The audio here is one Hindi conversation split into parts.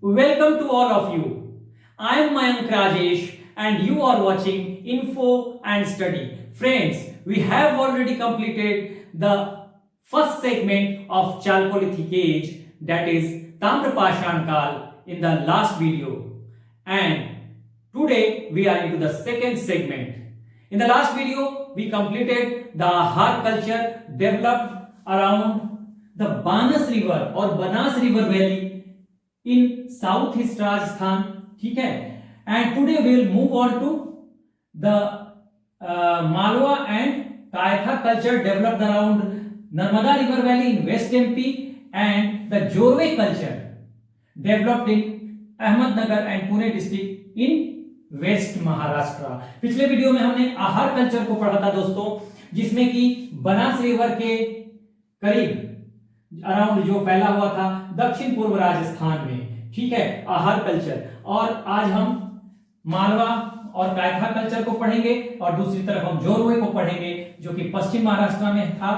Welcome to all of you. I am Mayank Rajesh and you are watching Info and Study. Friends, we have already completed the first segment of Chalcolithic Age, that is Tamrapashan Kal, in the last video. And today we are into the second segment. In the last video, we completed the Ahar culture developed around the Banas River or Banas River Valley in South East Rajasthan. ठीक है, and today we will move on to the Malwa and Kaitha culture developed around Narmada River Valley in West MP and the Jorwe culture developed in Ahmednagar and Pune district in west Maharashtra. पिछले वीडियो में हमने आहार कल्चर को पढ़ा था दोस्तों, जिसमें कि बनास रिवर के करीब अराउंड जो फैला हुआ था दक्षिण पूर्व राजस्थान में। ठीक है, आहार कल्चर। और आज हम मालवा और कायथा कल्चर को पढ़ेंगे और दूसरी तरफ हम जोरवे को पढ़ेंगे जो कि पश्चिम महाराष्ट्र में था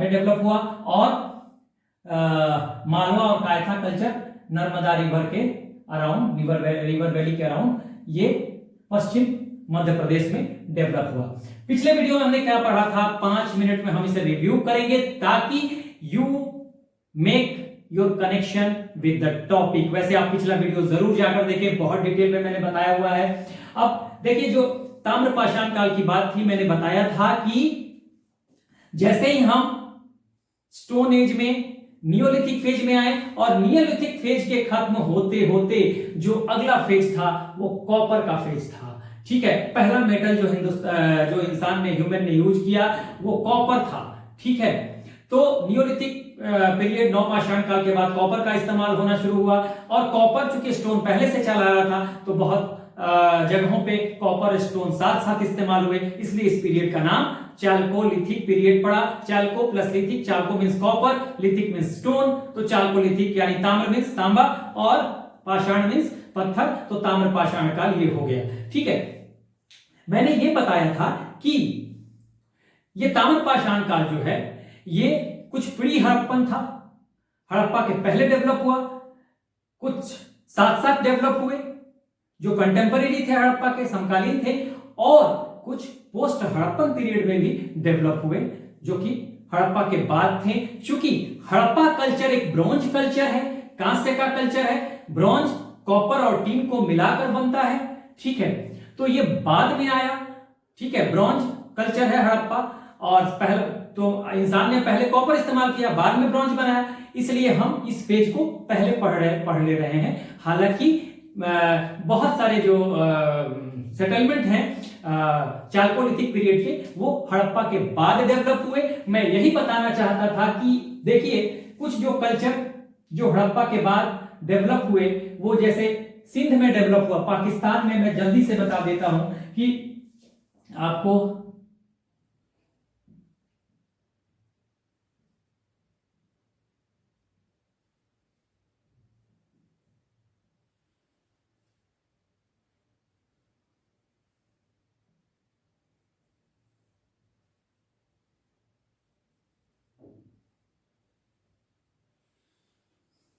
में डेवलप हुआ, और मालवा और कायथा कल्चर नर्मदा रिवर के अराउंड रिवर वैली के अराउंड ये पश्चिम मध्य प्रदेश में डेवलप हुआ। पिछले वीडियो में हमने क्या पढ़ा था, 5 मिनट में हम इसे रिव्यू करेंगे ताकि you make your connection with the topic. वैसे आप पिछला वीडियो जरूर जाकर देखें, बहुत डिटेल में मैंने बताया हुआ है। अब देखिए, जो ताम्रपाषाण काल की बात थी, मैंने बताया था कि जैसे ही हम स्टोन एज में नियोलिथिक फेज में आए और नियोलिथिक फेज के खत्म होते होते जो अगला फेज था वो कॉपर का फेज था। ठीक है, पहला मेटल जो इंसान ने ह्यूमन ने यूज किया वो कॉपर था। ठीक है, तो नियोलिथिक पीरियड नवपाषाण काल के बाद कॉपर का इस्तेमाल होना शुरू हुआ, और कॉपर चूंकि स्टोन पहले से चला आ रहा था तो बहुत जगहों पे कॉपर स्टोन साथ साथ इस्तेमाल हुए, इसलिए इस पीरियड का नाम चाल्कोलिथिक पीरियड पड़ा। Chalco plus lithic, chalco means copper, lithic means stone, तो चाल्कोलिथिक यानी ताम्र मींस तांबा और पाषाण मींस पत्थर, तो ताम्र पाषाण काल ये हो गया। ठीक है, मैंने ये बताया था कि ये ताम्र पाषाण काल जो है ये कुछ प्री हड़प्पन था, हड़प्पा के पहले डेवलप हुआ, कुछ साथ साथ डेवलप हुए जो कंटेम्परेरी थे, हड़प्पा के समकालीन थे, और कुछ पोस्ट हड़प्पन पीरियड में भी डेवलप हुए जो कि हड़प्पा के बाद थे। क्योंकि हड़प्पा कल्चर एक ब्रॉन्ज कल्चर है, कांस्य का कल्चर है, ब्रॉन्ज कॉपर और टीन को मिलाकर बनता है। ठीक है, तो ये बाद में आया। ठीक है, ब्रॉन्ज कल्चर है हड़प्पा, और पहले तो इंसान ने पहले कॉपर इस्तेमाल किया, बाद में ब्रॉन्ज बनाया, इसलिए हम इस पेज को पहले पढ़ ले रहे हैं। हालांकि बहुत सारे जो सेटलमेंट हैं चाल्कोलिथिक पीरियड के वो हड़प्पा के बाद डेवलप हुए। मैं यही बताना चाहता था कि देखिए, कुछ जो कल्चर जो हड़प्पा के बाद डेवलप हुए वो जैसे सिंध में डेवलप हुआ, पाकिस्तान में, मैं जल्दी से बता देता हूं कि आपको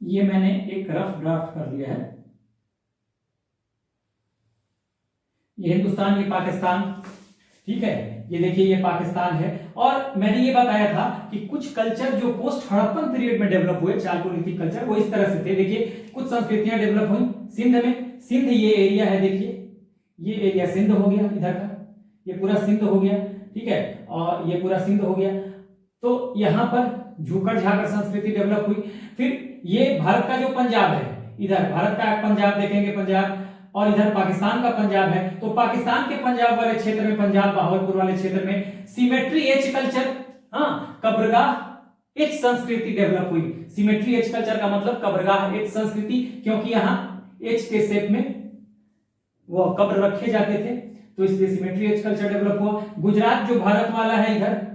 ये मैंने एक रफ ड्राफ्ट कर लिया है। ये हिंदुस्तान, ये पाकिस्तान। ठीक है, ये देखिए ये पाकिस्तान है, और मैंने ये बताया था कि कुछ कल्चर जो पोस्ट हड़प्पन पीरियड में डेवलप हुए, चाल्कोलिथिक कल्चर, वो इस तरह से थे। देखिए, कुछ संस्कृतियां डेवलप हुई सिंध में। सिंध ये एरिया है, देखिए ये एरिया सिंध हो गया, इधर का ये पूरा सिंध हो गया। ठीक है, और ये पूरा सिंध हो गया, तो यहां पर झूकड़ झाकड़ संस्कृति डेवलप हुई। फिर ये भारत का जो पंजाब है, इधर भारत का पंजाब देखेंगे, पंजाब, और इधर पाकिस्तान का पंजाब है, तो पाकिस्तान के पंजाब वाले क्षेत्र में, पंजाब बहावलपुर वाले क्षेत्र में सिमेट्री एज कल्चर, कब्रगाह एज संस्कृति डेवलप हुई। सिमेट्री एज कल्चर का मतलब कब्रगाह एज संस्कृति, क्योंकि यहाँ एज के शेप में वो कब्र रखे जाते थे, तो इसलिए सिमेट्री एज कल्चर डेवलप हुआ। गुजरात जो भारत वाला है इधर,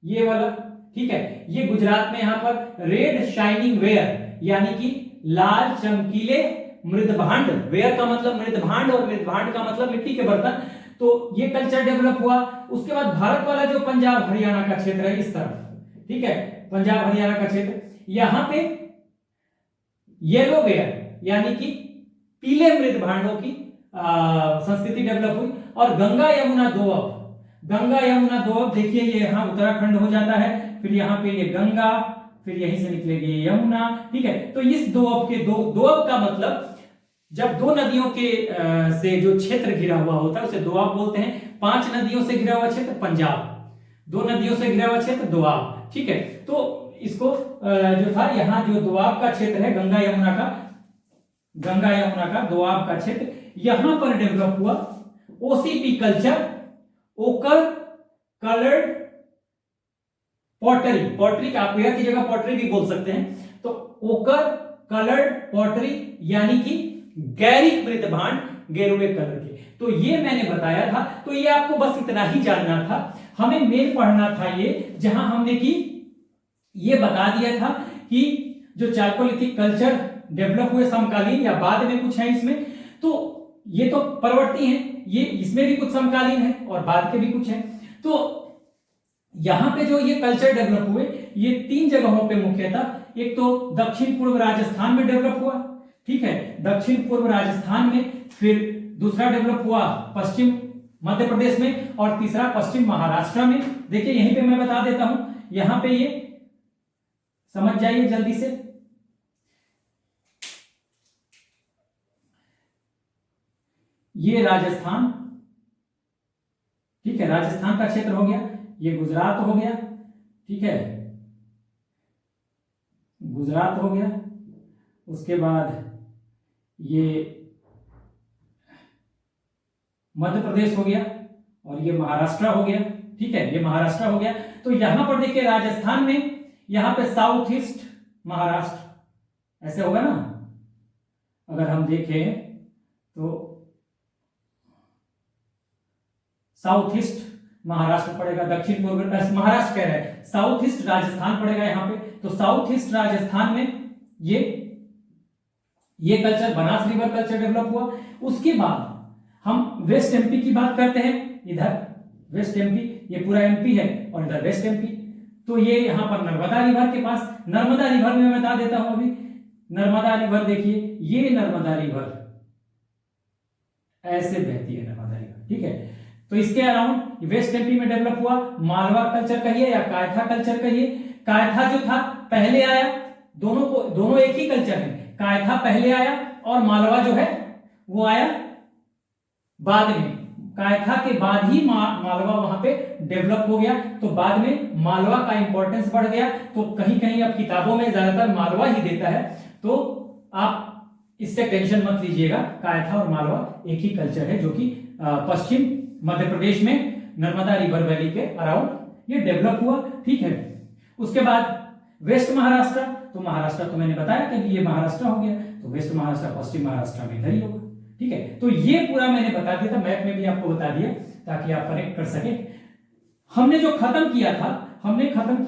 ये वाला, ठीक है, ये गुजरात में यहाँ पर रेड शाइनिंग वेयर यानी कि लाल चमकीले मृदभांड, वेयर का मतलब मृदभांड और मृदभांड का मतलब मिट्टी के बर्तन, तो ये कल्चर डेवलप हुआ। उसके बाद भारत वाला जो पंजाब हरियाणा का क्षेत्र है इस तरफ, ठीक है, पंजाब हरियाणा का क्षेत्र, यहां पे येलो वेयर यानी कि पीले मृद भांडों की संस्कृति डेवलप हुई। और गंगा यमुना दोअब, गंगा यमुना दोअब देखिए ये यहाँ उत्तराखंड हो जाता है, फिर यहाँ पे ये गंगा, फिर यहीं से निकलेगी ये यमुना, ठीक है। तो इस दोअब के दोअब का मतलब जब दो नदियों के से जो क्षेत्र घिरा हुआ होता है उसे दोआब बोलते हैं। 5 नदियों से घिरा हुआ क्षेत्र पंजाब, 2 नदियों से घिरा हुआ क्षेत्र दोआब, ठीक है। तो इसको जो था यहाँ जो दोआब का क्षेत्र है गंगा यमुना का दोआब का क्षेत्र, यहां पर डेवलप हुआ ओसीपी कल्चर, ओकर कलर्ड पॉटरी। पॉटरी का आप की जगह पॉटरी भी बोल सकते हैं। तो ओकर कलर्ड पॉटरी यानी कि गैरिक मृत भांड गेरुए कलर के। तो ये मैंने बताया था। तो ये आपको बस इतना ही जानना था। हमें मेन पढ़ना था ये, जहां हमने की ये बता दिया था कि जो चालकोलिथिक कल्चर डेवलप हुए समकालीन या बाद में कुछ है इसमें, तो ये तो परवर्ती हैं, ये इसमें भी कुछ समकालीन है और बाद के भी कुछ है। तो यहां पे जो ये कल्चर डेवलप हुए ये 3 जगहों पे मुख्यतः, एक तो दक्षिण पूर्व राजस्थान में डेवलप हुआ, ठीक है, दक्षिण पूर्व राजस्थान में, फिर दूसरा डेवलप हुआ पश्चिम मध्य प्रदेश में, और तीसरा पश्चिम महाराष्ट्र में। देखिए यहीं पे मैं बता देता हूं, यहां पे ये समझ जाइए जल्दी से। ये राजस्थान, ठीक है, राजस्थान का क्षेत्र हो गया, ये गुजरात हो गया, ठीक है, गुजरात हो गया, उसके बाद ये मध्य प्रदेश हो गया, और ये महाराष्ट्र हो गया, ठीक है, ये महाराष्ट्र हो गया। तो यहां पर देखिए राजस्थान में यहां पे साउथ ईस्ट महाराष्ट्र ऐसे होगा ना, अगर हम देखें तो साउथ ईस्ट महाराष्ट्र पड़ेगा, दक्षिण पूर्व महाराष्ट्र कह रहे हैं, साउथ ईस्ट राजस्थान पड़ेगा यहां पे। तो साउथ ईस्ट राजस्थान में ये culture Banas river culture develop हुआ। उसके बाद हम वेस्ट एमपी की बात करते हैं, इधर वेस्ट एमपी, ये पूरा एमपी है और इधर वेस्ट एमपी। तो ये यहां पर नर्मदा रिवर के पास, नर्मदा रिवर में मैं बता देता हूं अभी, नर्मदा रिवर देखिए, ये नर्मदा रिवर ऐसे बहती है नर्मदा रिवर, ठीक है। तो इसके अराउंड वेस्ट एमपी में डेवलप हुआ मालवा कल्चर कहिए या कायथा कल्चर कहिए। कायथा जो था पहले आया, दोनों एक ही कल्चर है, कायथा पहले आया और मालवा जो है वो आया बाद में। कायथा के बाद ही मालवा वहां पे डेवलप हो गया। तो बाद में मालवा का इंपॉर्टेंस बढ़ गया। तो कहीं कहीं अब किताबों में ज्यादातर मालवा ही देता है, तो आप इससे टेंशन मत लीजिएगा, कायथा और मालवा एक ही कल्चर है जो कि पश्चिम मध्य प्रदेश में नर्मदा रिवर वैली के अराउंड ये डेवलप हुआ, ठीक है। उसके बाद वेस्ट महाराष्ट्र, तो महाराष्ट्र तो मैंने बताया कि ये महाराष्ट्र हो गया, तो वेस्ट महाराष्ट्र पश्चिम महाराष्ट्र में इधर ही होगा, ठीक है। तो ये पूरा मैंने बता दिया था, मैप में भी आपको बता दिया ताकि आप कनेक्ट कर सके। हमने जो खत्म किया था, हमने खत्म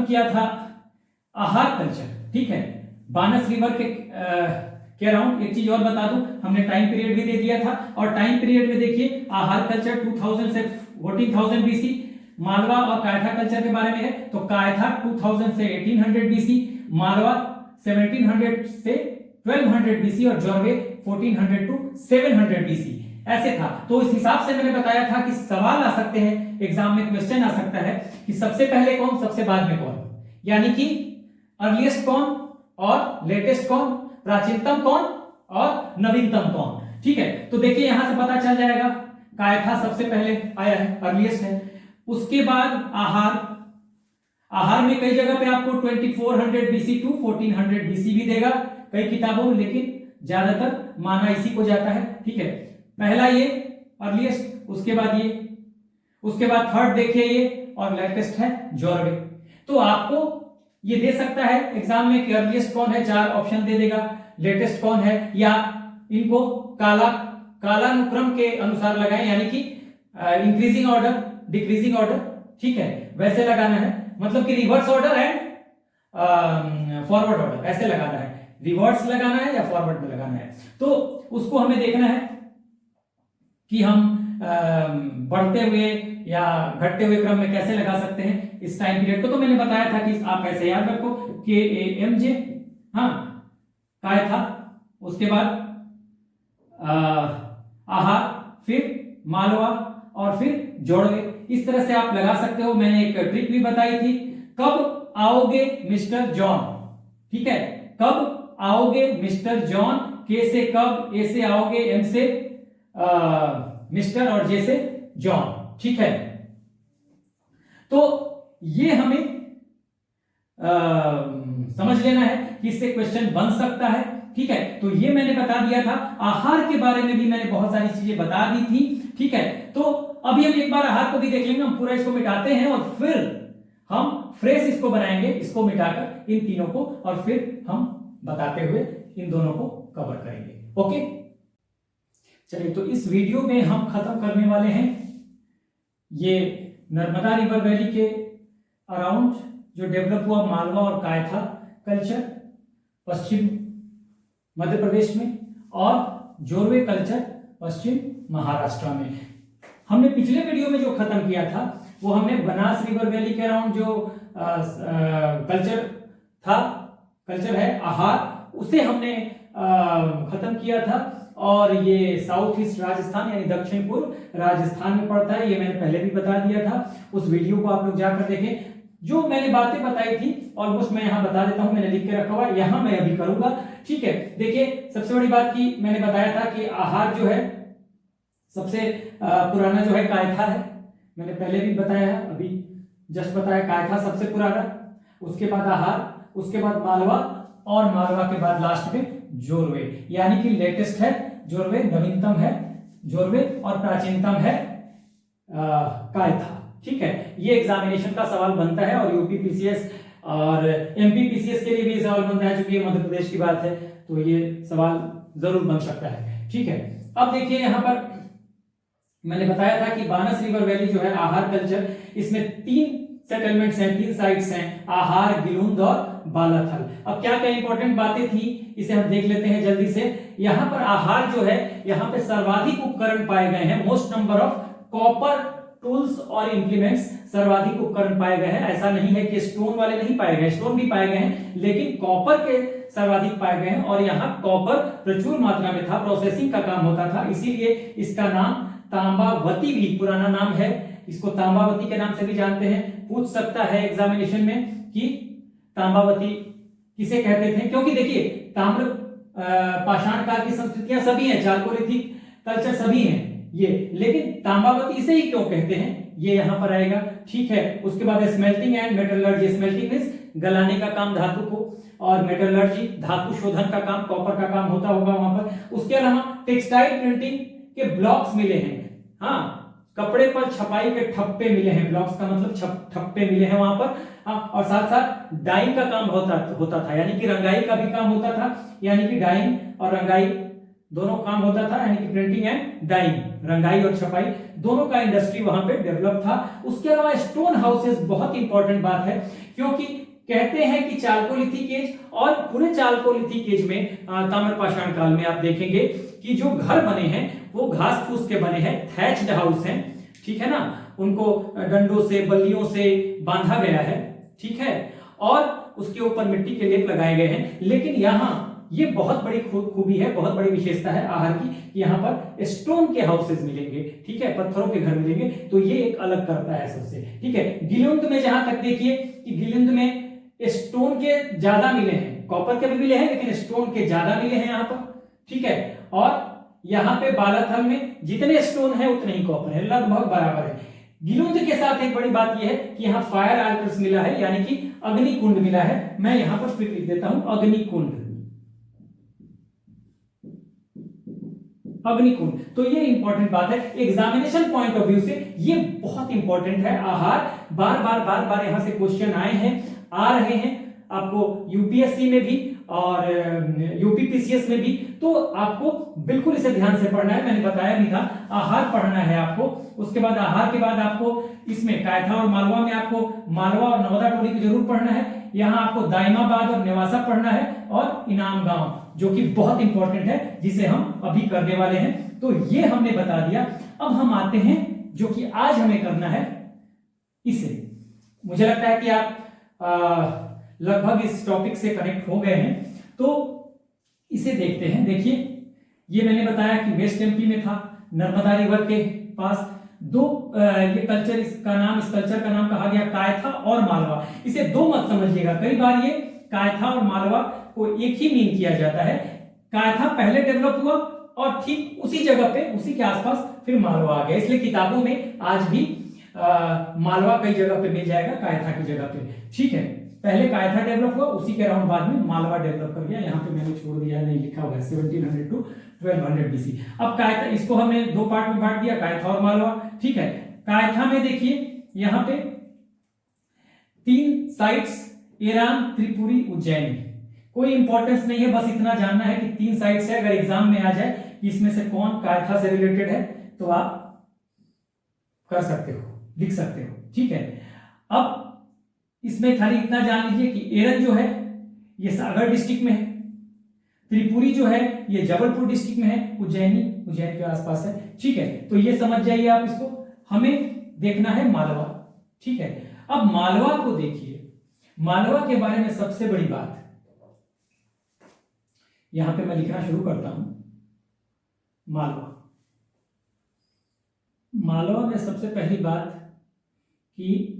किया था आहार कल्चर, ठीक है, बानस रिवर के अराउंड। एक चीज और बता दूं, हमने टाइम पीरियड भी दे दिया था, और टाइम पीरियड में देखिए आहार कल्चर 2000 से 14,000 बीसी, मालवा और कायथा कल्चर के बारे में है। तो कायथा 2000 से 1800 बीसी, मालवा 1700 से 1200 बीसी, और जॉर्वे 1400 टू 700 बीसी, ऐसे था। तो इस हिसाब से मैंने बताया था कि सवाल आ सकते हैं, एग्जाम में क्वेश्चन आ सकता है कि सबसे पहले कौन, सबसे बाद में कौन, यानी कि अर्लीस्ट कौन और लेटेस्ट कौन, प्राचीनतम कौन और नवीनतम कौन, ठीक है। तो देखिए यहां से पता चल जाएगा, कायथा सबसे पहले आया है, अर्लीस्ट है। उसके बाद आहार में कई जगह पे आपको 2400 बीसी टू 1400 बीसी भी देगा कई किताबों में, लेकिन ज्यादातर माना इसी को जाता है, ठीक है। पहला ये अर्लीस्ट, उसके बाद ये, उसके बाद थर्ड देखिए ये, और लेटेस्ट है जॉर्वे। तो आपको ये दे सकता है एग्जाम में कि अर्लीस्ट कौन है, 4 ऑप्शन दे देगा, लेटेस्ट कौन है, या इनको कालानुक्रम के अनुसार लगाएं, यानी कि इंक्रीजिंग ऑर्डर डिक्रीजिंग ऑर्डर, ठीक है, वैसे लगाना है, मतलब कि reverse order and forward order ऐसे लगाना है, रिवर्स लगाना है या फॉरवर्ड में लगाना है। तो उसको हमें देखना है कि हम बढ़ते हुए या घटते हुए क्रम में कैसे लगा सकते हैं इस टाइम पीरियड को, तो मैंने बताया था कि आप ऐसे याद रखो KAMJ, हाँ काय था, उसके बाद आहार, फिर मालवा और फिर जोड़वे। इस तरह से आप लगा सकते हो। मैंने एक ट्रिक भी बताई थी, कब आओगे मिस्टर जॉन, ठीक है, कब आओगे मिस्टर जॉन, के से कब, ए से आओगे, एम से मिस्टर और जे से जॉन, ठीक है। तो ये हमें समझ लेना है कि इससे क्वेश्चन बन सकता है, ठीक है। तो ये मैंने बता दिया था। आहार के बारे में भी मैंने बहुत सारी चीजें बता दी थी, ठीक है। तो अभी हम एक बार आहार को भी देख लेंगे, हम पूरा इसको मिटाते हैं और फिर हम फ्रेश इसको बनाएंगे, इसको मिटाकर इन तीनों को, और फिर हम बताते हुए इन दोनों को कवर करेंगे। ओके, चलिए, तो इस वीडियो में हम खत्म करने वाले हैं ये नर्मदा रिवर वैली के अराउंड जो डेवलप हुआ मालवा और कायथा कल्चर पश्चिम मध्य प्रदेश में, और जोरवे कल्चर पश्चिम महाराष्ट्र में। हमने पिछले वीडियो में जो खत्म किया था वो हमने बनास रिवर वैली के अराउंड जो कल्चर है आहार, उसे हमने खत्म किया था। और ये साउथ ईस्ट राजस्थान यानी दक्षिण पूर्व राजस्थान में पड़ता है, ये मैंने पहले भी बता दिया था। उस वीडियो को आप लोग जाकर देखें। जो मैंने बातें बताई थी ऑलमोस्ट मैं यहाँ बता देता हूँ, मैंने लिख के रखा हुआ, यहाँ मैं अभी करूंगा, ठीक है। देखिए, सबसे बड़ी बात की मैंने बताया था कि आहार जो है सबसे पुराना जो है कायथा है, मैंने पहले भी बताया, अभी जस्ट बताया, कायथा सबसे पुराना, उसके बाद आहार, उसके बाद मालवा, और मालवा के बाद लास्ट में जोरवे, यानी कि लेटेस्ट है जोरवे, नवीनतम है जोरवे, और प्राचीनतम है कायथा, ठीक है। ये एग्जामिनेशन का सवाल बनता है, और यूपी पीसीएस और एमपी पीसीएस के लिए भी सवाल बनता है, क्योंकि मध्य प्रदेश की बात है तो ये सवाल जरूर बन सकता है, ठीक है। अब देखिए, यहाँ पर मैंने बताया था कि बानस रिवर वैली जो है आहार कल्चर, इसमें 3 सेटलमेंट्स हैं, 3 साइट्स हैं, आहार, गिलुंद और बालाथल। अब क्या क्या इंपॉर्टेंट बातें थी इसे हम देख लेते हैं जल्दी से। यहाँ पर आहार जो है, यहाँ पे सर्वाधिक उपकरण पाए गए हैं, most number of copper tools और इंप्लीमेंट्स, सर्वाधिक उपकरण पाए गए हैं। ऐसा नहीं है कि स्टोन वाले नहीं पाए गए, स्टोन भी पाए गए हैं, लेकिन कॉपर के सर्वाधिक पाए गए हैं। और यहाँ कॉपर प्रचुर मात्रा में था, प्रोसेसिंग का काम होता था, इसीलिए इसका नाम तांबावती भी पुराना नाम है, इसको तांबावती के नाम से भी जानते हैं। पूछ सकता है एग्जामिनेशन में कि तांबावती किसे कहते थे, क्योंकि देखिए ताम्र पाषाण काल की संस्कृतियां सभी हैं, चालकोलिथिक कल्चर सभी हैं ये, लेकिन तांबावती इसे ही क्यों कहते हैं ये यहां पर आएगा, ठीक है। उसके बाद smelting and metallurgy, smelting means गलाने का काम धातु को, और मेटलर्जी धातु शोधन का काम, कॉपर का काम होता होगा वहां पर। उसके अलावा टेक्सटाइल प्रिंटिंग के ब्लॉक्स मिले हैं, हाँ, कपड़े पर छपाई के ठप्पे मिले हैं, ब्लॉक्स का मतलब ठप्पे मिले हैं वहां पर, हाँ। और साथ साथ डाइंग का काम होता था, यानी कि रंगाई का भी काम होता था, यानी कि डाइंग और रंगाई दोनों काम होता था, यानी कि प्रिंटिंग एंड डाइंग, रंगाई और छपाई दोनों का इंडस्ट्री वहां पे डेवलप था। उसके अलावा स्टोन हाउसेस बहुत इंपॉर्टेंट बात है, क्योंकि कहते हैं कि चालकोलिथिक एज, और पूरे चालकोलिथिक एज में ताम्रपाषाण काल में आप देखेंगे कि जो घर बने हैं वो घास फूस के बने हैं, थैच्ड हाउस हैं, ठीक है ना, उनको डंडों से बल्लियों से बांधा गया है, ठीक है, और उसके ऊपर मिट्टी के लेप लगाए गए हैं। लेकिन यहाँ ये बहुत बड़ी खूबी है, बहुत बड़ी विशेषता है आहार की, यहाँ पर स्टोन के हाउसेस मिलेंगे, ठीक है, पत्थरों के घर मिलेंगे, तो ये एक अलग करता है सबसे, ठीक है। गिलुंद में जहां तक देखिए कि गिलुंद में स्टोन के ज्यादा मिले हैं, कॉपर के भी मिले हैं, लेकिन स्टोन के ज्यादा मिले हैं यहाँ पर, ठीक है। और यहाँ पे बालाथल में जितने स्टोन है उतने ही कॉपर है, लगभग बराबर है। गिलुंद के साथ एक बड़ी बात यह है कि यहाँ फायर आल्टर्स मिला है, यानी कि अग्निकुंड मिला है। मैं यहाँ पर फिर लिख देता हूं अग्निकुंड, अग्निकुंड। तो ये इंपॉर्टेंट बात है एग्जामिनेशन पॉइंट ऑफ व्यू से, ये बहुत इंपॉर्टेंट है। आहार बार बार यहां से क्वेश्चन आए हैं, आ रहे हैं आपको यूपीएससी में भी और यूपीपीसीएस में भी, तो आपको बिल्कुल इसे ध्यान से पढ़ना है। मैंने बताया भी था, आहार पढ़ना है आपको। उसके बाद आहार के बाद आपको इसमें कायथा और मालवा में आपको मालवा और नवदा टोली को जरूर पढ़ना है। यहाँ आपको दाइमाबाद और नेवासा पढ़ना है, और इनाम गांव जो कि बहुत इंपॉर्टेंट है, जिसे हम अभी करने वाले हैं। तो ये हमने बता दिया। अब हम आते हैं जो कि आज हमें करना है इसे। मुझे लगता है कि आप लगभग इस टॉपिक से कनेक्ट हो गए हैं, तो इसे देखते हैं। देखिए, ये मैंने बताया कि वेस्ट एमपी में था, नर्मदा रिवर के पास दो ये कल्चर, इस कल्चर का नाम कहा गया कायथा और मालवा। इसे दो मत समझिएगा, कई बार ये कायथा और मालवा को एक ही मीन किया जाता है। कायथा पहले डेवलप हुआ और ठीक उसी जगह पे, उसी के आसपास फिर मालवा आ गया, इसलिए किताबों में आज भी मालवा कई जगह पे मिल जाएगा कायथा की जगह पे। ठीक है, पहले कायथा डेवलप हुआ, उसी के अराउंड बाद में मालवा डेवलप कर गया। यहाँ पे मैंने छोड़ दिया, नहीं लिखा हुआ है 1700 टू 1200 BC। अब कायथा, इसको हमने दो पार्ट में बांट दिया, कायथा और मालवा। ठीक है, कायथा में देखिए यहाँ पे 3 साइट्स, ईरान, त्रिपुरी, उज्जैनी। कोई इंपॉर्टेंस नहीं है, बस इतना जानना है कि 3 साइट्स है। अगर एग्जाम में आ जाए कि इसमें से कौन कायथा से रिलेटेड है तो आप कर सकते हो, लिख सकते हो। ठीक है, अब इसमें खाली इतना जान लीजिए कि एरन जो है ये सागर डिस्ट्रिक्ट में है, त्रिपुरी जो है ये जबलपुर डिस्ट्रिक्ट में है, उज्जैन के आसपास है। ठीक है, तो ये समझ जाइए आप इसको। हमें देखना है मालवा। ठीक है, अब मालवा को देखिए। मालवा के बारे में सबसे बड़ी बात, यहां पे मैं लिखना शुरू करता हूं। मालवा में सबसे पहली बात कि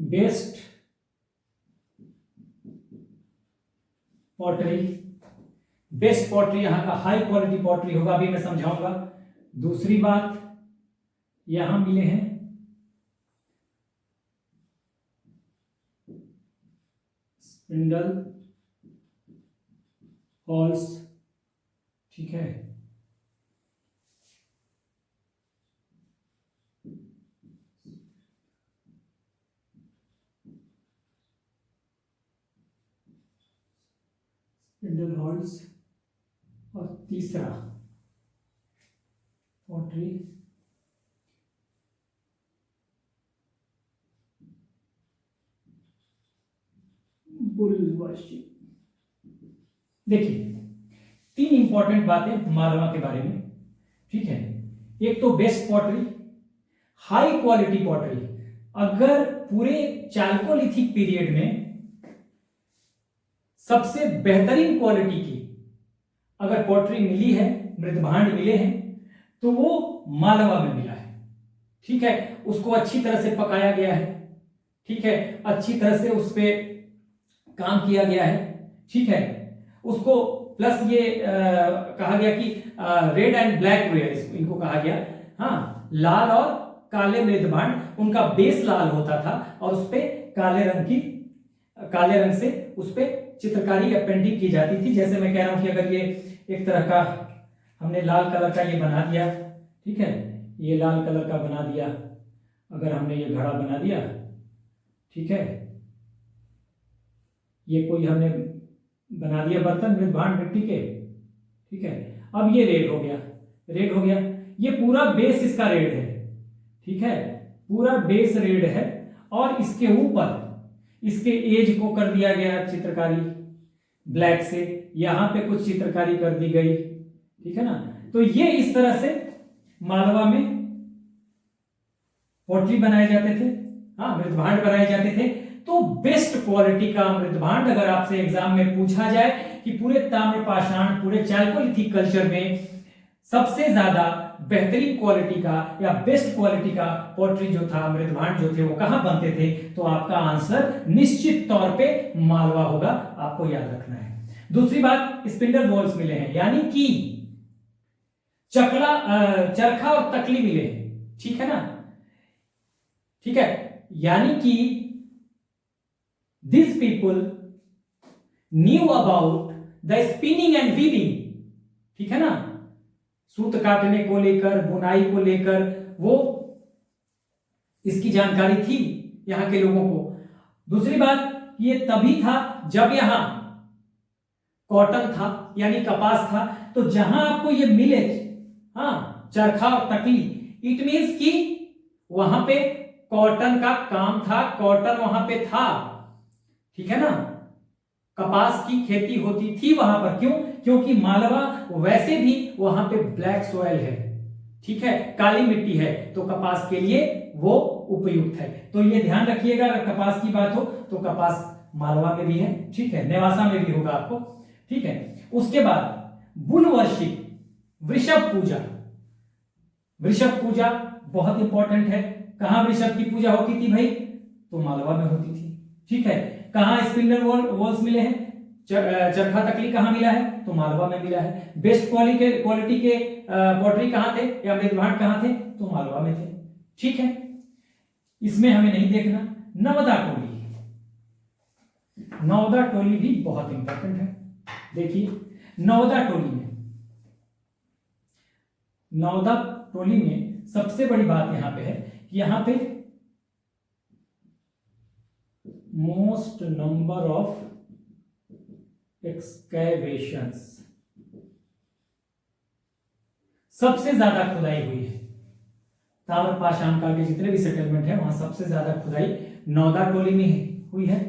बेस्ट पॉटरी यहां का हाई क्वालिटी पॉटरी होगा, अभी मैं समझाऊंगा। दूसरी बात, यहां मिले हैं स्पिंडल हॉल्स। ठीक है, स्पिंडल हॉल्स। और तीसरा पॉटरी बुलवाशी। देखिए, 3 इंपॉर्टेंट बातें मालवा के बारे में। ठीक है, एक तो best pottery, high quality pottery. अगर पूरे चाल्कोलिथिक पीरियड में सबसे बेहतरीन क्वालिटी की अगर पॉटरी मिली है, मृदभांड मिले हैं, तो वो मालवा में मिला है। ठीक है, उसको अच्छी तरह से पकाया गया है। ठीक है, अच्छी तरह से उस पे काम किया गया है। ठीक है, उसको प्लस ये कहा गया कि रेड एंड ब्लैक वेयर इनको कहा गया। हाँ, लाल और काले मृदभांड, उनका बेस लाल होता था और उस पे काले रंग से उस पे चित्रकारी या पेंटिंग की जाती थी। जैसे मैं कह रहा हूं कि अगर ये एक तरह का हमने लाल कलर का ये बना दिया, ठीक है, ये लाल कलर का बना दिया, अगर हमने ये घड़ा बना दिया, ठीक है, ये कोई हमने बना दिया बर्तन मृदभांड मिट्टी के। ठीक है, अब ये रेड हो गया, ये पूरा बेस इसका रेड है। ठीक है, पूरा बेस रेड है और इसके ऊपर इसके एज को कर दिया गया चित्रकारी ब्लैक से, यहां पे कुछ चित्रकारी कर दी गई। ठीक है ना, तो ये इस तरह से मालवा में पोट्री बनाए जाते थे। हाँ, मृदभांड बनाए जाते थे। तो बेस्ट क्वालिटी का मृदभांड अगर आपसे एग्जाम में पूछा जाए कि पूरे ताम्रपाषाण, पूरे चाल्कोलिथिक कल्चर में सबसे ज्यादा बेहतरीन क्वालिटी का या बेस्ट क्वालिटी का पोट्री जो था, मृदभांड जो थे, वो कहां बनते थे, तो आपका आंसर निश्चित तौर पे मालवा होगा, आपको याद रखना है। दूसरी बात, स्पिंडल वॉल्स मिले हैं, यानी कि चरखा और तकली मिले हैं। ठीक है ना, ठीक है, यानी कि these people knew about the spinning and weaving। ठीक है ना, सूत काटने को लेकर, बुनाई को लेकर वो इसकी जानकारी थी यहां के लोगों को। दूसरी बात, ये तभी था जब यहां कॉटन था यानी कपास था, तो जहां आपको ये मिले, हाँ, चरखा और तकली, इट मींस कि वहां पे कॉटन का काम था, कॉटन वहां पे था। ठीक है ना, कपास की खेती होती थी वहां पर। क्यों? क्योंकि मालवा वैसे भी वहां पे ब्लैक सॉइल है, ठीक है, काली मिट्टी है, तो कपास के लिए वो उपयुक्त है। तो ये ध्यान रखिएगा, अगर कपास की बात हो तो कपास मालवा में भी है, ठीक है, नेवासा में भी होगा आपको, ठीक है। उसके बाद बुल वर्शिप, वृषभ पूजा। वृषभ पूजा बहुत इंपॉर्टेंट है। कहां वृषभ की पूजा होती थी भाई? तो मालवा में होती थी, ठीक है। कहां स्पिंडल वॉल्स मिले हैं? चरखा तकली कहां मिला है? तो मालवा में मिला है। बेस्ट क्वालिटी के पॉटरी कहां थे या मृदभांड कहां थे? तो मालवा में थे, ठीक है। इसमें हमें नहीं देखना। नवदा टोली, नवदा टोली भी बहुत इंपॉर्टेंट है। देखिए नवदा टोली में सबसे बड़ी बात यहां पे है कि यहां पे मोस्ट नंबर ऑफ एक्सकैवेशंस, सबसे ज्यादा खुदाई हुई है। ताम्र पाषाण काल के जितने भी सेटलमेंट है वहां सबसे ज्यादा खुदाई नवदा टोली में हुई है।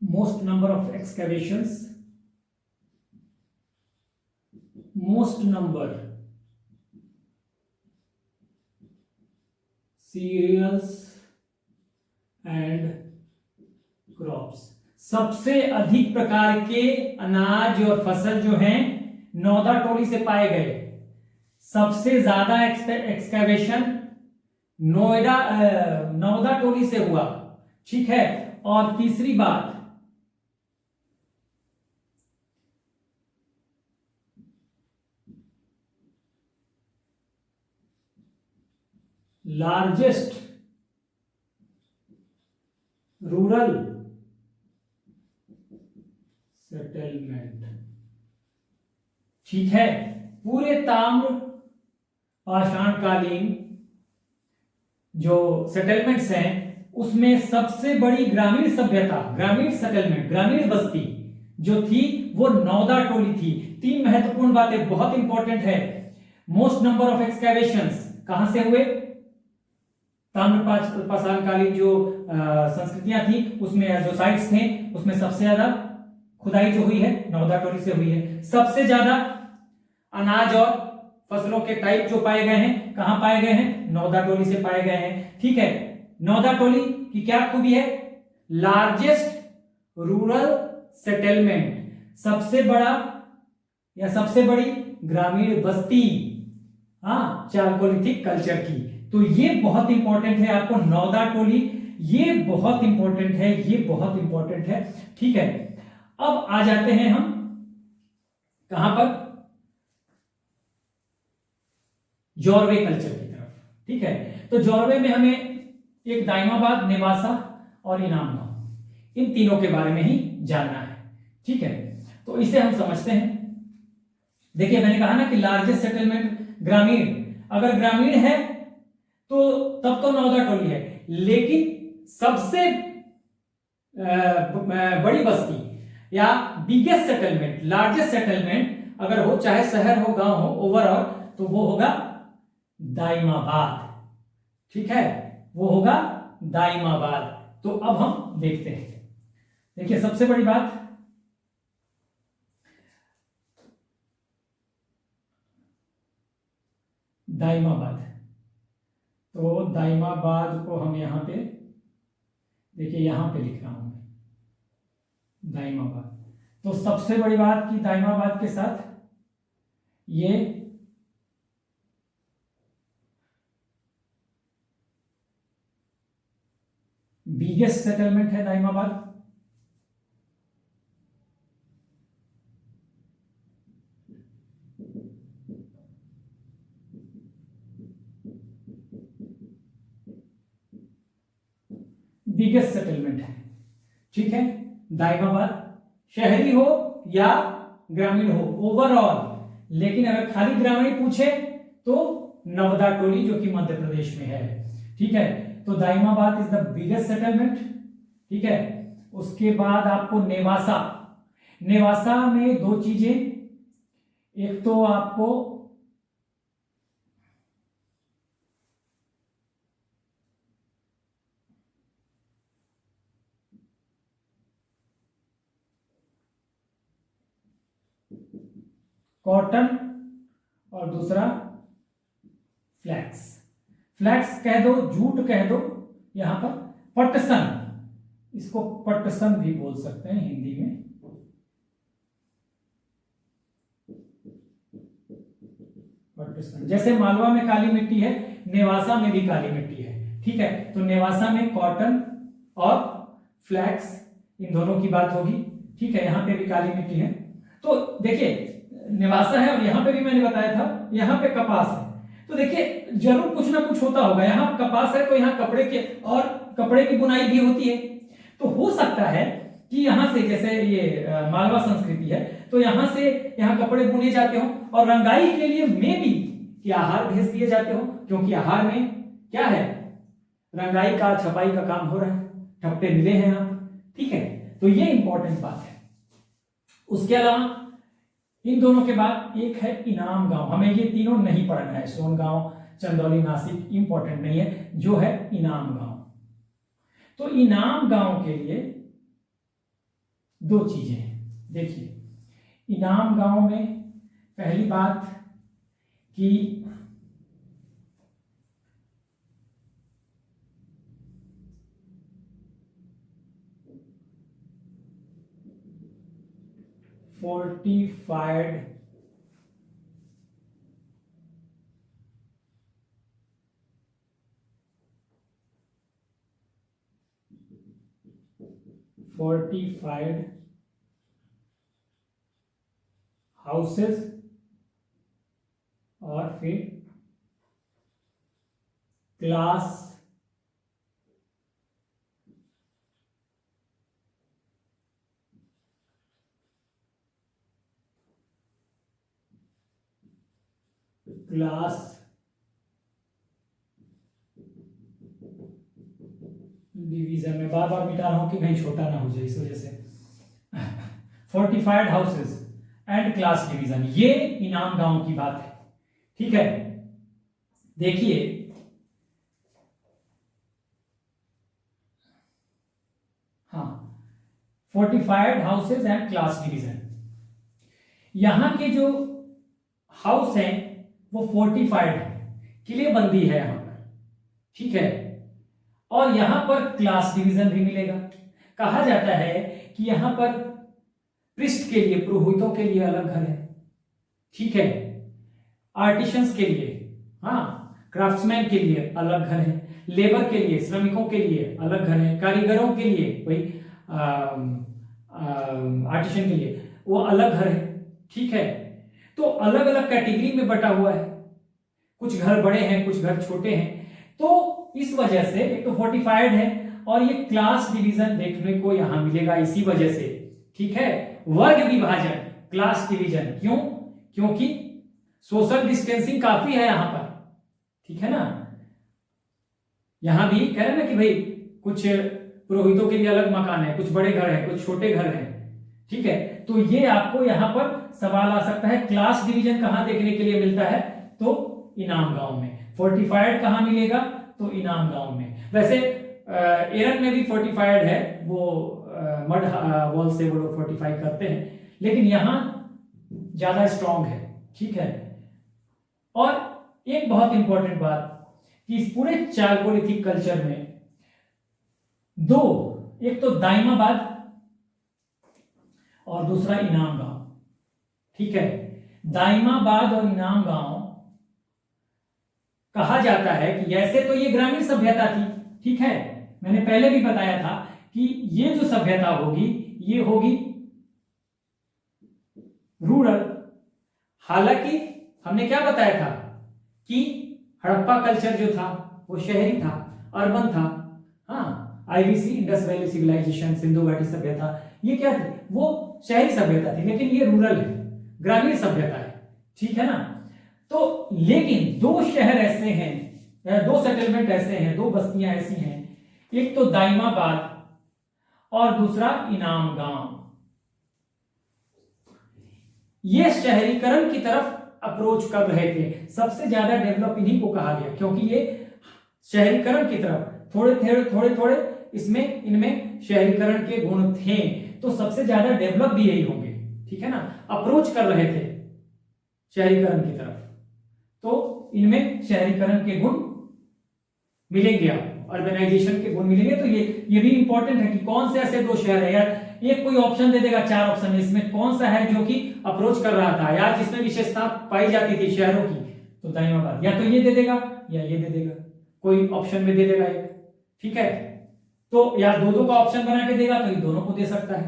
Most number of excavations, most number cereals and crops, सबसे अधिक प्रकार के अनाज और फसल जो हैं नौदा टोली से पाए गए। सबसे ज्यादा एक्सकैवेशन नौदा टोली से हुआ, ठीक है। और तीसरी बात, लार्जेस्ट रूरल सेटलमेंट, ठीक है। पूरे ताम्र पाषाणकालीन जो सेटलमेंट्स हैं उसमें सबसे बड़ी ग्रामीण सभ्यता, ग्रामीण सेटलमेंट, ग्रामीण बस्ती जो थी वो नौदा टोली थी। तीन महत्वपूर्ण बातें बहुत इंपॉर्टेंट है। मोस्ट नंबर ऑफ एक्सकैवेशंस कहां से हुए? ताम्र पाषाणकालीन जो संस्कृतियां थी उसमें जो साइट्स थे उसमें सबसे ज्यादा खुदाई जो हुई है नौदा टोली से हुई है। सबसे ज्यादा अनाज और फसलों के टाइप जो पाए गए हैं कहां पाए गए हैं? नौदा टोली से पाए गए हैं, ठीक है। नौदा टोली की क्या खूबी है? लार्जेस्ट रूरल सेटलमेंट, सबसे बड़ा या सबसे बड़ी ग्रामीण बस्ती, हाँ, चालकोलिथिक कल्चर की। तो ये बहुत इंपॉर्टेंट है आपको, नौदा टोली, ये बहुत इंपॉर्टेंट है, ये बहुत इंपॉर्टेंट है, ठीक है। अब आ जाते हैं हम कहां पर? जॉर्वे कल्चर की तरफ, ठीक है। तो जॉर्वे में हमें एक दाइमाबाद, नेवासा और इनाम गांव, इन तीनों के बारे में ही जानना है, ठीक है। तो इसे हम समझते हैं। देखिए मैंने कहा ना कि लार्जेस्ट सेटलमेंट ग्रामीण, अगर ग्रामीण है तो तब तो नौदा टोली है, लेकिन सबसे बड़ी बस्ती या बिगेस्ट सेटलमेंट, लार्जेस्ट सेटलमेंट अगर हो, चाहे शहर हो गांव हो, ओवरऑल, तो वो होगा दाइमाबाद, ठीक है, वो होगा दाइमाबाद। तो अब हम देखते हैं। देखिए सबसे बड़ी बात, दाइमाबाद, तो दाइमाबाद को हम यहां पे देखिए, यहां पे लिख रहा हूं मैं दाइमाबाद। तो सबसे बड़ी बात कि दाइमाबाद के साथ ये बिगेस्ट सेटलमेंट है दाइमाबाद, बिगेस्ट सेटलमेंट है, ठीक है। दाइमाबाद शहरी हो या ग्रामीण हो, ओवरऑल, लेकिन अगर खाली ग्रामीण पूछे तो नवदा टोली जो कि मध्य प्रदेश में है, ठीक है। तो Daimabad is the biggest settlement, ठीक है। उसके बाद आपको नेवासा, नेवासा में दो चीजें, एक तो आपको कॉटन और दूसरा फ्लैक्स। फ्लैक्स कह दो, जूट कह दो, यहां पर पटसन, इसको पटसन भी बोल सकते हैं हिंदी में। पटसन, जैसे मालवा में काली मिट्टी है, नेवासा में भी काली मिट्टी है, ठीक है। तो नेवासा में कॉटन और फ्लैक्स, इन दोनों की बात होगी, ठीक है। यहां पे भी काली मिट्टी है। तो देखिए नेवासा है और यहां पे भी मैंने बताया था यहां पे कपास है। तो देखिए जरूर कुछ ना कुछ होता होगा, यहाँ कपास है तो यहाँ कपड़े के और कपड़े की बुनाई भी होती है। तो हो सकता है कि यहाँ से, जैसे ये मालवा संस्कृति है तो यहाँ से यहाँ कपड़े बुने जाते हो और रंगाई के लिए में भी कि आहार भेज दिए जाते हो, क्योंकि आहार में क्या है, रंगाई का छपाई का काम हो रहा है, ठप्पे मिले हैं यहाँ, ठीक है। तो ये इंपॉर्टेंट बात है। उसके अलावा इन दोनों के बाद एक है इनाम गांव, हमें ये तीनों नहीं पढ़ना है, सोनगांव, चंदौली, नासिक इंपॉर्टेंट नहीं है, जो है इनाम गांव। तो इनाम गांव के लिए दो चीजें हैं। देखिए इनाम गांव में पहली बात कि फोर्टिफाइड हाउसेस और फिर क्लास डिवीजन में बार बार मिटा रहा हूं कि कहीं छोटा ना हो जाए, इस वजह से। Fortified houses and class division, ये इनाम गांव की बात है, ठीक है। देखिए हाँ, fortified houses and class division, यहां के जो हाउस हैं वो फोर्टिफाइड है, किलेबंदी है यहां पर, ठीक है। और यहां पर क्लास डिवीजन भी मिलेगा। कहा जाता है कि यहां पर पृष्ठ के लिए, पुरोहितों के लिए अलग घर है, ठीक है। आर्टिशंस के लिए, हाँ, क्राफ्ट्समैन के लिए अलग घर है, लेबर के लिए, श्रमिकों के लिए अलग घर है, कारीगरों के लिए, वही आर्टिशन के लिए वो अलग घर है, ठीक है। तो अलग अलग कैटेगरी में बटा हुआ है, कुछ घर बड़े हैं, कुछ घर छोटे हैं। तो इस वजह से एक तो फोर्टिफाइड है और ये क्लास डिवीजन देखने को यहां मिलेगा इसी वजह से, ठीक है। वर्ग विभाजन, क्लास डिवीजन, क्यों? क्योंकि सोशल डिस्टेंसिंग काफी है यहां पर, ठीक है ना। यहां भी कह रहे हैं ना कि भाई कुछ पुरोहितों के लिए अलग मकान है, कुछ बड़े घर है, कुछ छोटे घर हैं, ठीक है। तो ये आपको यहां पर सवाल आ सकता है, क्लास डिवीजन कहां देखने के लिए मिलता है? तो इनाम गांव में। फोर्टिफाइड कहां मिलेगा? तो इनाम गांव में। वैसे एरन में भी फोर्टिफाइड है, वो मड वॉल से वो लोग फोर्टिफाई करते हैं, लेकिन यहां ज्यादा स्ट्रांग है, ठीक है। और एक बहुत इंपॉर्टेंट बात कि इस पूरे चारकोलिथिक कल्चर में दो, एक तो दाइमाबाद और दूसरा इनाम गांव, ठीक है। दाइमाबाद और इनाम गांव कहा जाता है कि ऐसे तो ये ग्रामीण सभ्यता थी, ठीक है। मैंने पहले भी बताया था कि ये जो सभ्यता होगी ये होगी रूरल। हालांकि हमने क्या बताया था कि हड़प्पा कल्चर जो था वो शहरी था, अर्बन था। हाँ, IVC, Indus valley civilisation, Sindhu घाटी सभ्यता, ये क्या थी? वो शहरी सभ्यता थी, लेकिन ये रूरल है, ग्रामीण सभ्यता है, ठीक है ना। तो लेकिन दो शहर ऐसे हैं, दो सेटलमेंट ऐसे हैं, दो बस्तियां ऐसी हैं, एक तो दाइमाबाद और दूसरा इनाम गांव। ये शहरीकरण की तरफ अप्रोच कर रहे थे, सबसे ज्यादा डेवलप इन्हीं को कहा गया, क्योंकि ये शहरीकरण की तरफ थोड़े थोड़े इसमें इनमें शहरीकरण के गुण थे, तो सबसे ज्यादा डेवलप भी यही होंगे, ठीक है ना। अप्रोच कर रहे थे शहरीकरण की तरफ, तो इनमें शहरीकरण के गुण मिलेंगे, आपको अर्बनाइजेशन के गुण मिलेंगे। तो ये भी इंपॉर्टेंट है कि कौन से ऐसे दो शहर है यार, एक कोई ऑप्शन दे देगा, 4 ऑप्शन है, इसमें कौन सा है जो कि अप्रोच कर रहा था यार, जिसमें विशेषता पाई जाती थी शहरों की, तो दाइमाबाद या तो ये दे देगा या ये दे देगा, कोई ऑप्शन में दे देगा एक, ठीक है। तो या दो का ऑप्शन बना के देगा तो ये दोनों को दे सकता है,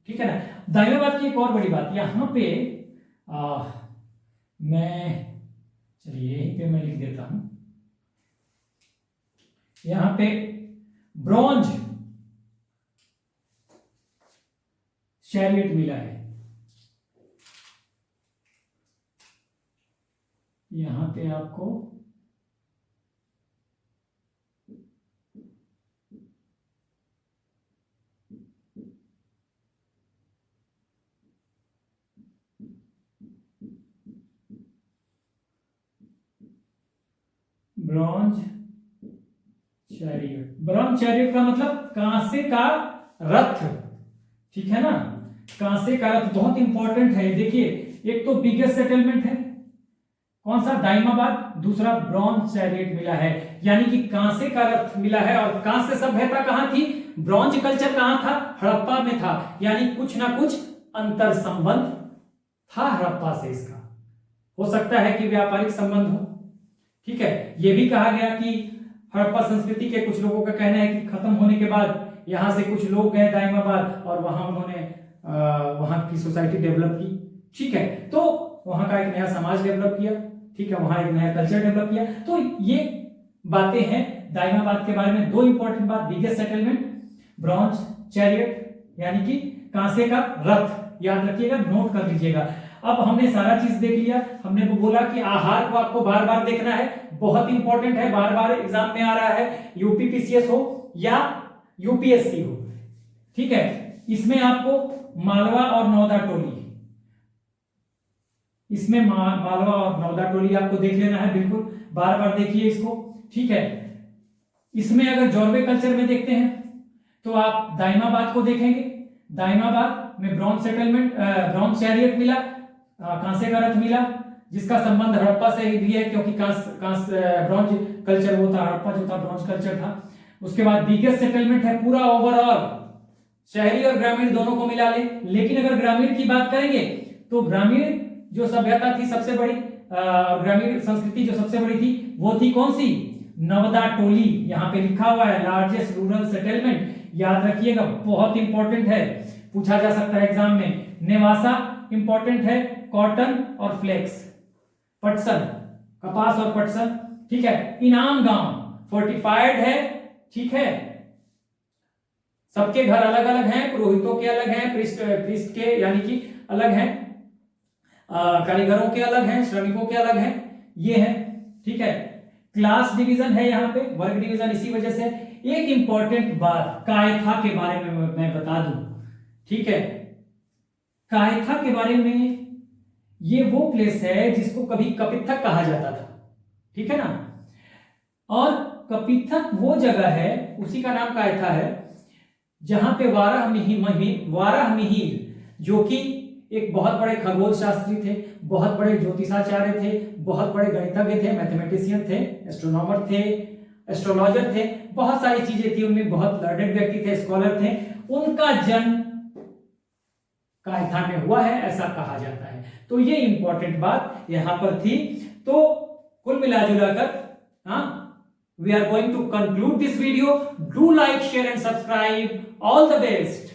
ठीक है ना। दाइमाबाद की एक और बड़ी बात यहां पे मैं चलिए यहीं पे मैं लिख देता हूं, यहां पे ब्रॉन्ज चैरियट मिला है, यहां पे आपको ब्रॉन्ज चैरियट, ब्रॉन्ज चैरियट का मतलब कांसे का रथ, ठीक है ना, कांसे का रथ बहुत इंपॉर्टेंट है। देखिए एक तो बिगेस्ट सेटलमेंट है कौन सा, दाइमाबाद, दूसरा ब्रॉन्ज चैरियट मिला है, यानी कि कांसे का रथ मिला है। और कांस्य सभ्यता कहां थी, ब्रॉन्ज कल्चर कहां था, हड़प्पा में था, यानी कुछ ना कुछ अंतर संबंध था हड़प्पा से इसका, हो सकता है कि व्यापारिक संबंध हो, ठीक है। यह भी कहा गया कि हड़प्पा संस्कृति के कुछ लोगों का कहना है कि खत्म होने के बाद यहां से कुछ लोग गए दाइमाबाद और वहां उन्होंने वहां की सोसाइटी डेवलप की, ठीक है, तो वहां का एक नया समाज डेवलप किया, ठीक है, वहां एक नया कल्चर डेवलप किया। तो ये बातें हैं दाइमाबाद के बारे में। दो इंपॉर्टेंट बात, बिगेस्ट सेटलमेंट, ब्रॉन्ज चैरियट यानी कि कांसे का रथ, याद रखिएगा, नोट कर लीजिएगा। अब हमने सारा चीज देख लिया, हमने वो बोला कि आहार को आपको बार बार देखना है, बहुत इंपॉर्टेंट है, बार बार एग्जाम में आ रहा है, यूपीपीसीएस हो या यूपीएससी हो, ठीक है। इसमें आपको मालवा और नौदा टोली, इसमें मालवा और नौदा टोली आपको देख लेना है, बिल्कुल बार बार देखिए इसको, ठीक है। इसमें अगर जॉर्वे कल्चर में देखते हैं तो आप दाइमाबाद को देखेंगे, दाइमाबाद में ब्रॉन्ज सेटलमेंट, ब्रॉन्ज चैरियट मिला, कांसे का रथ मिला, जिसका संबंध हड़प्पा से भी है क्योंकि ब्रॉन्ज कल्चर वो था, हड़प्पा जो था ब्रॉन्ज कल्चर था। उसके बाद बिगेस्ट सेटलमेंट है पूरा ओवरऑल, शहरी और ग्रामीण दोनों को मिला ले। लेकिन अगर ग्रामीण की बात करेंगे तो ग्रामीण जो सभ्यता थी सबसे बड़ी, ग्रामीण संस्कृति जो सबसे बड़ी थी वो थी कौन सी, नवदा टोली, यहां पे लिखा हुआ है लार्जेस्ट रूरल सेटलमेंट, याद रखिएगा, बहुत इंपॉर्टेंट है, पूछा जा सकता है एग्जाम में। नेवासा इंपॉर्टेंट है, कॉटन और फ्लेक्स, पटसन, कपास और पटसन, ठीक है। इनाम गांव फोर्टिफाइड है, ठीक है, सबके घर अलग अलग हैं, पुरोहितों के अलग हैं, प्रीस्ट के यानी कि अलग हैं, कारीगरों के अलग हैं, श्रमिकों के अलग हैं, ये है, ठीक है। क्लास डिवीजन है यहाँ पे, वर्ग डिवीजन, इसी वजह से एक इंपॉर्टेंट बात कायथा के बारे में मैं बता दूं, ठीक है। कायथा के बारे में, ये वो प्लेस है जिसको कभी कपिथक कहा जाता था, ठीक है ना, और कपिथक वो जगह है, उसी का नाम कायथा है, जहां पे वाराह मिहिर जो कि एक बहुत बड़े खगोल शास्त्री थे, बहुत बड़े ज्योतिषाचार्य थे, बहुत बड़े गणितज्ञ थे, मैथमेटिशियन थे, एस्ट्रोनॉमर थे, एस्ट्रोलॉजर थे, बहुत सारी चीजें थी, उनमें बहुत लर्नेड व्यक्ति थे, स्कॉलर थे, उनका जन्म कायथा में हुआ है ऐसा कहा जाता है। तो ये इंपॉर्टेंट बात यहां पर थी। तो कुल मिलाजुलाकर we are going to conclude this video. Do like, share and subscribe. All the best.